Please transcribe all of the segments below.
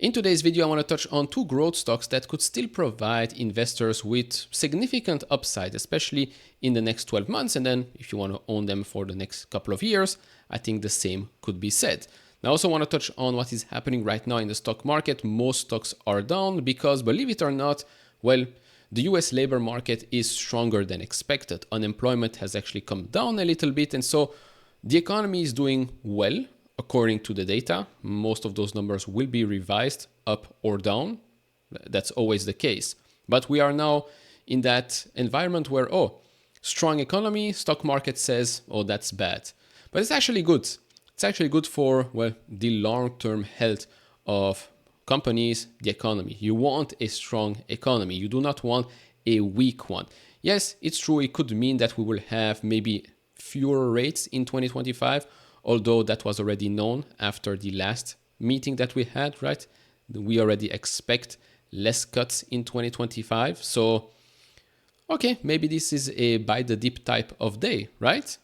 In today's video, I want to touch on two growth stocks that could still provide investors with significant upside, especially in the next 12 months. And then if you want to own them for the next couple of years, I think the same could be said. I also want to touch on what is happening right now in the stock market. Most stocks are down because, believe it or not, well, the US labor market is stronger than expected. Unemployment has actually come down a little bit. And so the economy is doing well. According to the data, most of those numbers will be revised up or down. That's always the case. But we are now in that environment where, strong economy, stock market says, that's bad. But it's actually good. It's actually good for, the long-term health of companies, the economy. You want a strong economy. You do not want a weak one. Yes, it's true. It could mean that we will have maybe fewer rates in 2025, although that was already known after the last meeting that we had, right? We already expect less cuts in 2025. So, okay, maybe this is a buy the dip type of day, right?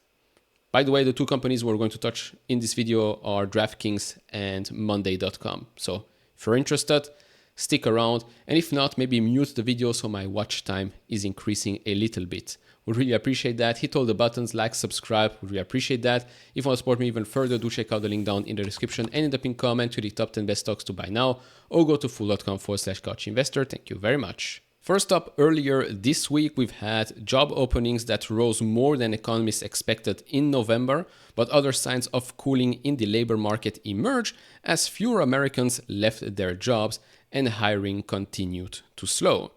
By the way, the two companies we're going to touch in this video are DraftKings and MNDY.com. So if you're interested, stick around. And if not, maybe mute the video so my watch time is increasing a little bit. Would really appreciate that. Hit all the buttons, like, subscribe. Would really appreciate that. If you want to support me even further, do check out the link down in the description and in the pinned comment to the top 10 best stocks to buy now, or go to fool.com/couchinvestor. Thank you very much. First up, earlier this week, we've had job openings that rose more than economists expected in November, but other signs of cooling in the labor market emerged as fewer Americans left their jobs and hiring continued to slow.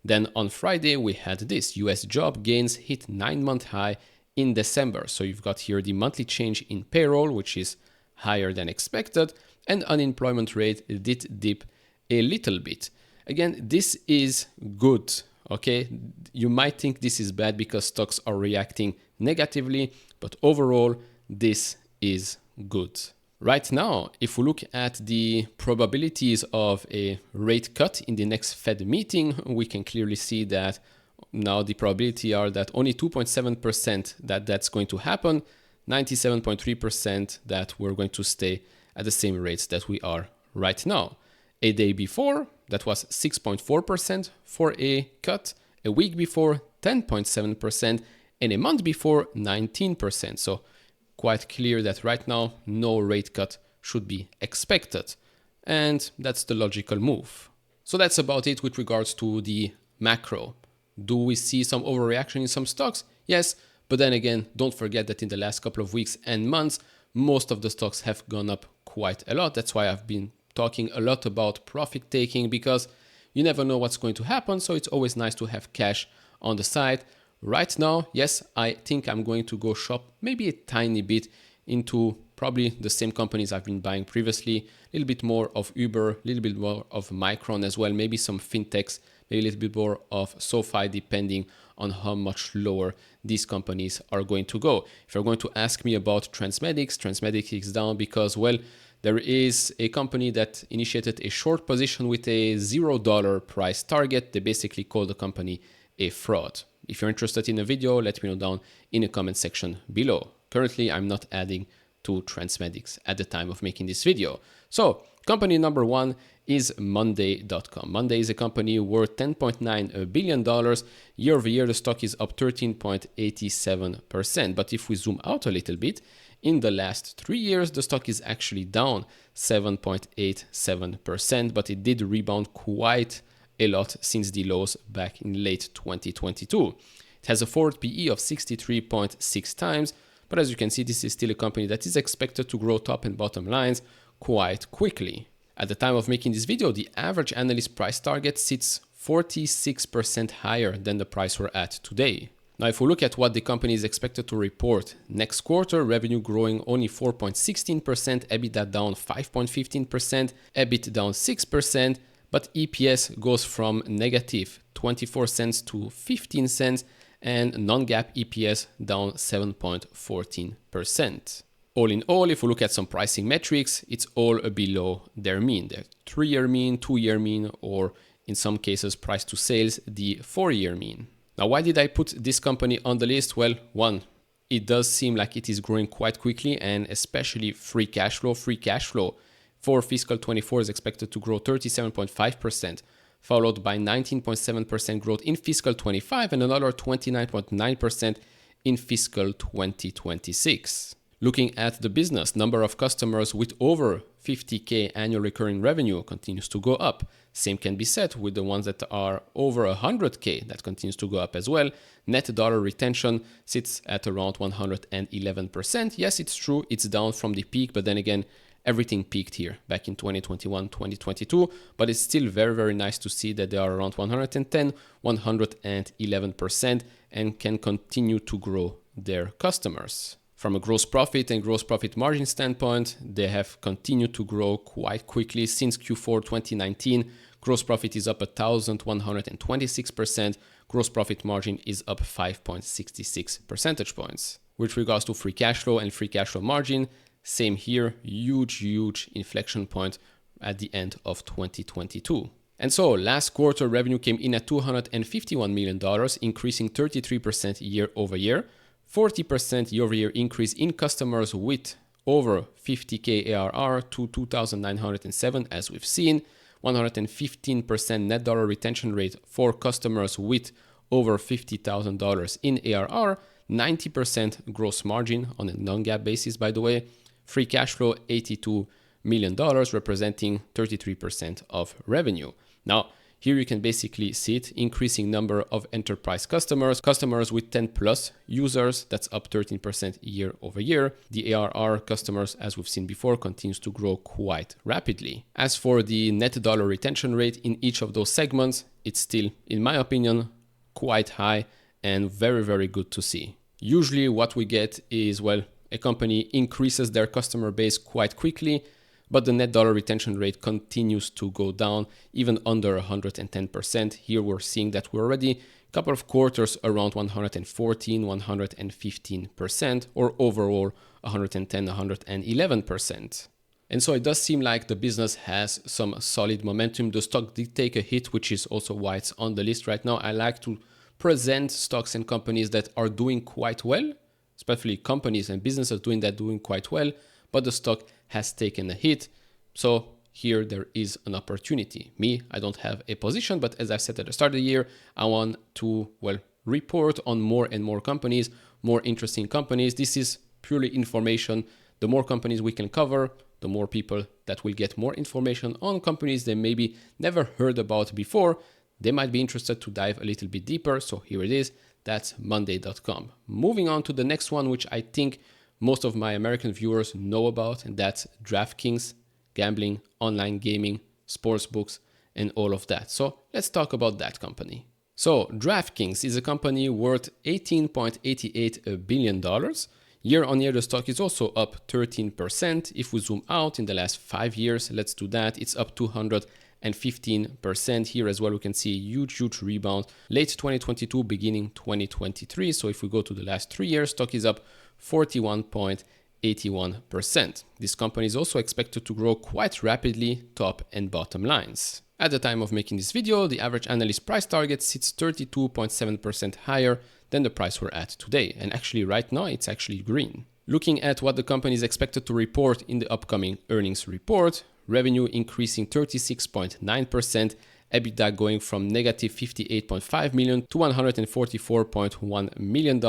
Then on Friday, we had this. US job gains hit 9-month high in December. So you've got here the monthly change in payroll, which is higher than expected, and unemployment rate did dip a little bit. Again, this is good, okay? You might think this is bad because stocks are reacting negatively, but overall, this is good. Right now, if we look at the probabilities of a rate cut in the next Fed meeting, we can clearly see that now the probability are that only 2.7% that that's going to happen, 97.3% that we're going to stay at the same rates that we are right now. A day before, that was 6.4% for a cut, a week before 10.7%, and a month before 19%. So quite clear that right now no rate cut should be expected, and that's the logical move. So that's about it with regards to the macro. Do we see some overreaction in some stocks? Yes, but then again, don't forget that in the last couple of weeks and months, most of the stocks have gone up quite a lot. That's why I've been talking a lot about profit taking, because you never know what's going to happen, so it's always nice to have cash on the side. Right now, yes, I think I'm going to go shop maybe a tiny bit into probably the same companies I've been buying previously, a little bit more of Uber, a little bit more of Micron as well, maybe some fintechs, maybe a little bit more of SoFi, depending on how much lower these companies are going to go. If you're going to ask me about Transmedics is down because, there is a company that initiated a short position with a $0 price target. They basically call the company a fraud. If you're interested in a video, let me know down in the comment section below. Currently, I'm not adding to Transmedics at the time of making this video. So, company number one is MNDY.com. MNDY is a company worth $10.9 billion. Year over year, the stock is up 13.87%. But if we zoom out a little bit, in the last 3 years, the stock is actually down 7.87%, but it did rebound quite a lot since the lows back in late 2022. It has a forward PE of 63.6 times, but as you can see, this is still a company that is expected to grow top and bottom lines quite quickly. At the time of making this video, the average analyst price target sits 46% higher than the price we're at today. Now, if we look at what the company is expected to report next quarter, revenue growing only 4.16%, EBITDA down 5.15%, EBIT down 6%, but EPS goes from negative 24 cents to 15 cents, and non-GAAP EPS down 7.14%. All in all, if we look at some pricing metrics, it's all below their mean, their 3-year mean, 2-year mean, or in some cases, price to sales, the 4-year mean. Now, why did I put this company on the list? Well, one, it does seem like it is growing quite quickly, and especially free cash flow. Free cash flow for fiscal 24 is expected to grow 37.5%, followed by 19.7% growth in fiscal 25 and another 29.9% in fiscal 2026. Looking at the business, number of customers with over 50K annual recurring revenue continues to go up. Same can be said with the ones that are over 100K, that continues to go up as well. Net dollar retention sits at around 111%. Yes, it's true, it's down from the peak, but then again, everything peaked here back in 2021, 2022, but it's still very, very nice to see that they are around 110, 111% and can continue to grow their customers. From a gross profit and gross profit margin standpoint, they have continued to grow quite quickly since Q4 2019. Gross profit is up 1,126%. Gross profit margin is up 5.66 percentage points. With regards to free cash flow and free cash flow margin, same here, huge inflection point at the end of 2022. And so last quarter revenue came in at $251 million, increasing 33% year over year. 40% year-over-year increase in customers with over 50K ARR to 2,907 as we've seen. 115% net dollar retention rate for customers with over $50,000 in ARR. 90% gross margin on a non-GAAP basis, by the way. Free cash flow, $82 million, representing 33% of revenue. Now, here you can basically see it, increasing number of enterprise customers with 10 plus users, that's up 13% year over year. The ARR customers, as we've seen before, continues to grow quite rapidly. As for the net dollar retention rate in each of those segments, it's still, in my opinion, quite high and very, very good to see. Usually what we get is, well, a company increases their customer base quite quickly, but the net dollar retention rate continues to go down, even under 110%. Here we're seeing that we're already a couple of quarters around 114, 115%, or overall 110, 111%. And so it does seem like the business has some solid momentum. The stock did take a hit, which is also why it's on the list right now. I like to present stocks and companies that are doing quite well, especially companies and businesses doing quite well, but the stock has taken a hit. So here there is an opportunity. Me, I don't have a position, but as I said at the start of the year, I want to, well, report on more and more companies, more interesting companies. This is purely information. The more companies we can cover, the more people that will get more information on companies they maybe never heard about before. They might be interested to dive a little bit deeper. So here it is. That's Monday.com. Moving on to the next one, which I think most of my American viewers know about, and that's DraftKings, gambling, online gaming, sports books, and all of that. So let's talk about that company. So DraftKings is a company worth $18.88 billion. Year on year, the stock is also up 13%. If we zoom out in the last 5 years, let's do that. It's up 215% here as well. We can see a huge rebound. Late 2022, beginning 2023. So if we go to the last 3 years, stock is up 41.81%. This company is also expected to grow quite rapidly, top and bottom lines. At the time of making this video, the average analyst price target sits 32.7% higher than the price we're at today. And actually right now, it's actually green. Looking at what the company is expected to report in the upcoming earnings report, revenue increasing 36.9%, EBITDA going from negative $58.5 million to $144.1 million.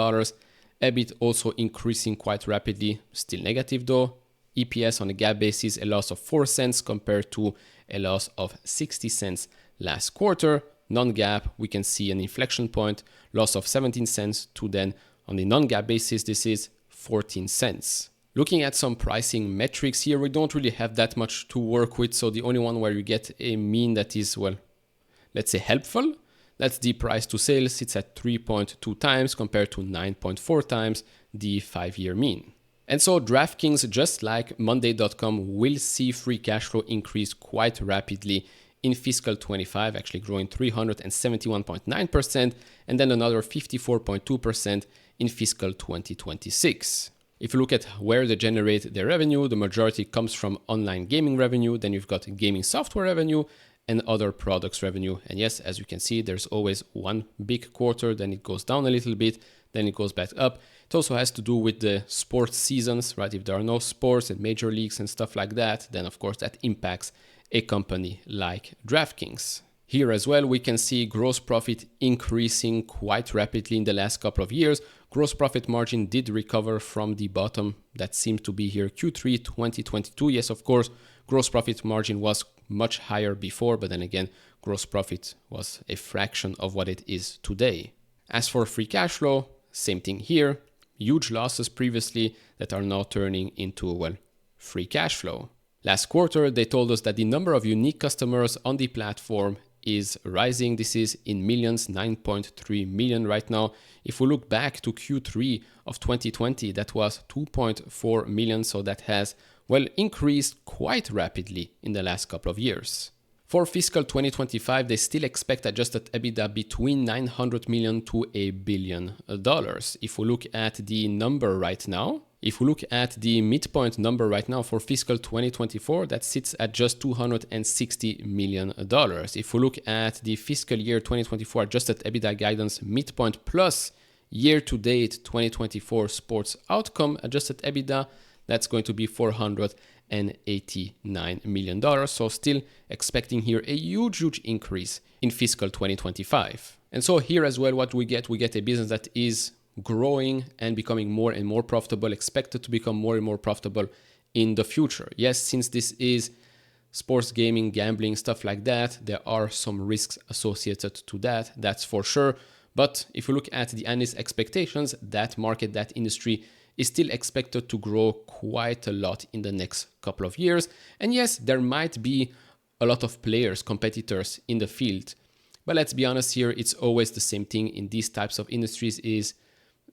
EBIT also increasing quite rapidly, still negative though. EPS on a GAAP basis, a loss of 4 cents compared to a loss of 60 cents last quarter. Non-GAAP, we can see an inflection point, loss of 17 cents to then on the non-GAAP basis, this is 14 cents. Looking at some pricing metrics here, we don't really have that much to work with. So the only one where you get a mean that is, well, let's say helpful, that's the price to sales. It's at 3.2 times compared to 9.4 times the 5-year mean. And so DraftKings, just like Monday.com, will see free cash flow increase quite rapidly in fiscal 25, actually growing 371.9%, and then another 54.2% in fiscal 2026. If you look at where they generate their revenue, the majority comes from online gaming revenue. Then you've got gaming software revenue and other products revenue. And yes, as you can see, there's always one big quarter, then it goes down a little bit, then it goes back up. It also has to do with the sports seasons, right? If there are no sports and major leagues and stuff like that, then of course that impacts a company like DraftKings. Here as well, we can see gross profit increasing quite rapidly in the last couple of years. Gross profit margin did recover from the bottom that seemed to be here Q3 2022. Yes, of course, gross profit margin was much higher before, but then again, gross profit was a fraction of what it is today. As for free cash flow, same thing here. Huge losses previously that are now turning into, well, free cash flow. Last quarter, they told us that the number of unique customers on the platform is rising. This is in millions, 9.3 million right now. If we look back to Q3 of 2020, that was 2.4 million. So that has, well, increased quite rapidly in the last couple of years. For fiscal 2025, they still expect adjusted EBITDA between $900 million to $1 billion. If we look at the number right now, if we look at the midpoint number right now for fiscal 2024, that sits at just $260 million. If we look at the fiscal year 2024 adjusted EBITDA guidance midpoint plus year-to-date 2024 sports outcome adjusted EBITDA, that's going to be $489 million. So still expecting here a huge increase in fiscal 2025. And so here as well, what we get a business that is growing and becoming more and more profitable, expected to become more and more profitable in the future. Yes, since this is sports gaming, gambling, stuff like that, there are some risks associated to that, that's for sure. But if you look at the analyst expectations, that market, that industry is still expected to grow quite a lot in the next couple of years. And yes, there might be a lot of players, competitors in the field. But let's be honest here, it's always the same thing in these types of industries is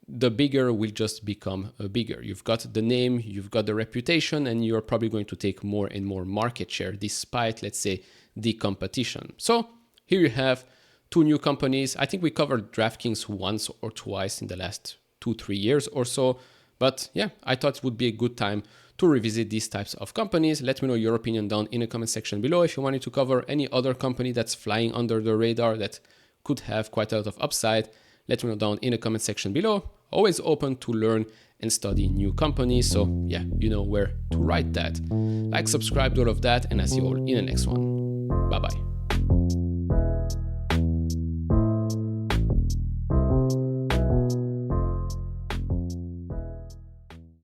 the bigger will just become bigger. You've got the name, you've got the reputation, and you're probably going to take more and more market share despite, let's say, the competition. So here you have two new companies. I think we covered DraftKings once or twice in the last 2-3 years or so. But yeah, I thought it would be a good time to revisit these types of companies. Let me know your opinion down in the comment section below. If you wanted to cover any other company that's flying under the radar that could have quite a lot of upside, let me know down in the comment section below. Always open to learn and study new companies. So yeah, you know where to write that. Like, subscribe to all of that, and I'll see you all in the next one. Bye-bye.